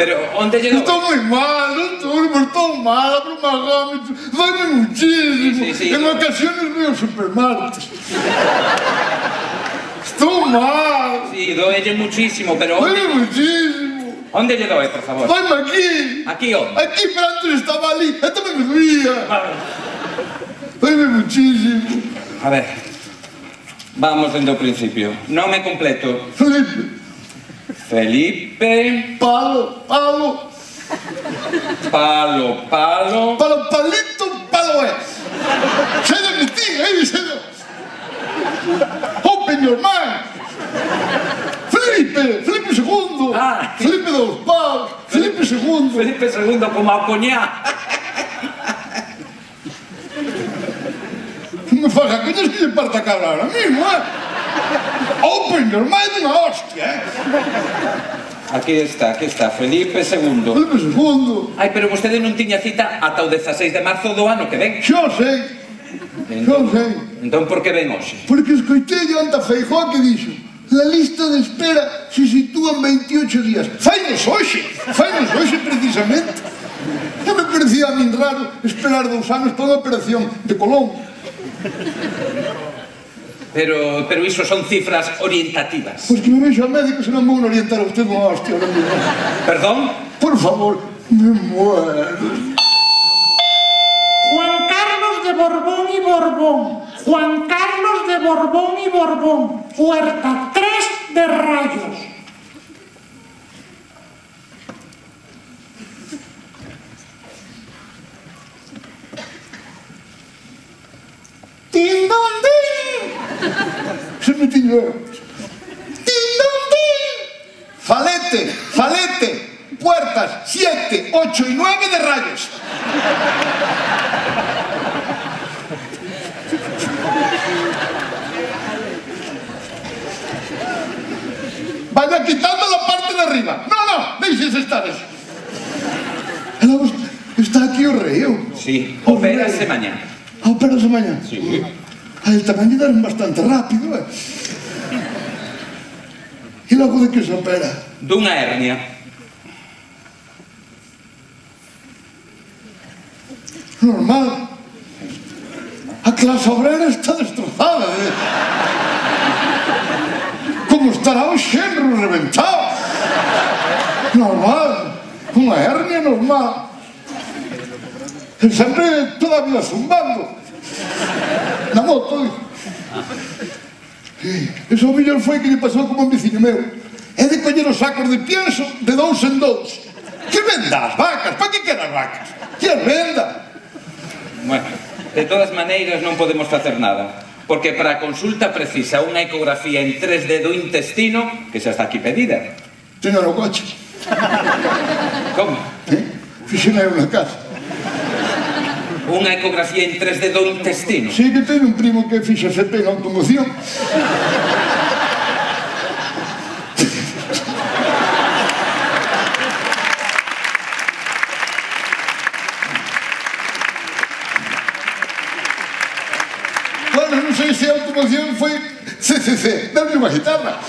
Pero, onde lle dou? Estou moi mal, estou mal, abro unha gama, doime muchísimo. En ocasiones veo supermartes. Estou mal. Sí, doelle muchísimo, pero... Doime muchísimo. Onde lle doe, por favor? Doime aquí. Aquí onde? Aquí, pero antes estaba ali, e tamén me doía. Doime muchísimo. A ver, vamos dende o principio. Nome completo. Felipe. Felipe... Palo. Palo, Palito, palo é. Se de mi tío, se de... Open your mind. Felipe II. Felipe dos Paus. Felipe II. Felipe II, como a coñá. Me faga coñas que lle parta a cara ahora mismo, Open your mind unha hostia, Aquí está, Felipe II. Felipe II. Ai, pero vostede non tiña cita ata o 16 de marzo do ano que ven. Xo sei. Entón, por que ven hoxe? Porque escoitei ante a Feijóo que dixo: la lista de espera se sitúa en 28 días. Fainos hoxe precisamente. Non me parecía a min raro esperar 2 anos para unha operación de colon. Pero iso son cifras orientativas. Pois que me vexo a médico, se non vou orientar a usted unha hostia ahora mismo. Perdón? Por favor, me muero. Juan Carlos de Borbón y Borbón. Juan Carlos de Borbón y Borbón. Puerta 3 de Rayos. ¡Tin, don, din! Se me tiño eu. ¡Tin, don, din! Falete. Puertas 7, 8 y 9 de Rayos. Vaya quitando la parte de arriba. No, deixes estar eso. Está aquí o reo. Sí, opérase mañá. Opérase mañá? Sí. El tamén lle dan bastante rápido, E logo de que se opera? Dunha hernia. Normal. A clase obrera está destrozada, Como estará o xenro reventado. Normal. Unha hernia normal. E sempre toda a vida zumbando. Na moto. Eso o mellor foi que lle pasou como un veciño meu. É de coller os sacos de pienso de 2 en 2. Que venda as vacas? Pa que quedan as vacas? Que as venda? Bueno, de todas maneiras non podemos facer nada, porque para a consulta precisa unha ecografía en 3D do intestino, que xa está aquí pedida. Teño no coche. Como? Fixena eu na casa. Unha ecografía en 3D do intestino? Si, que teño un primo que fixa FP na automoción. Bueno, non sei se a automoción foi CCC, dame unha guitarra.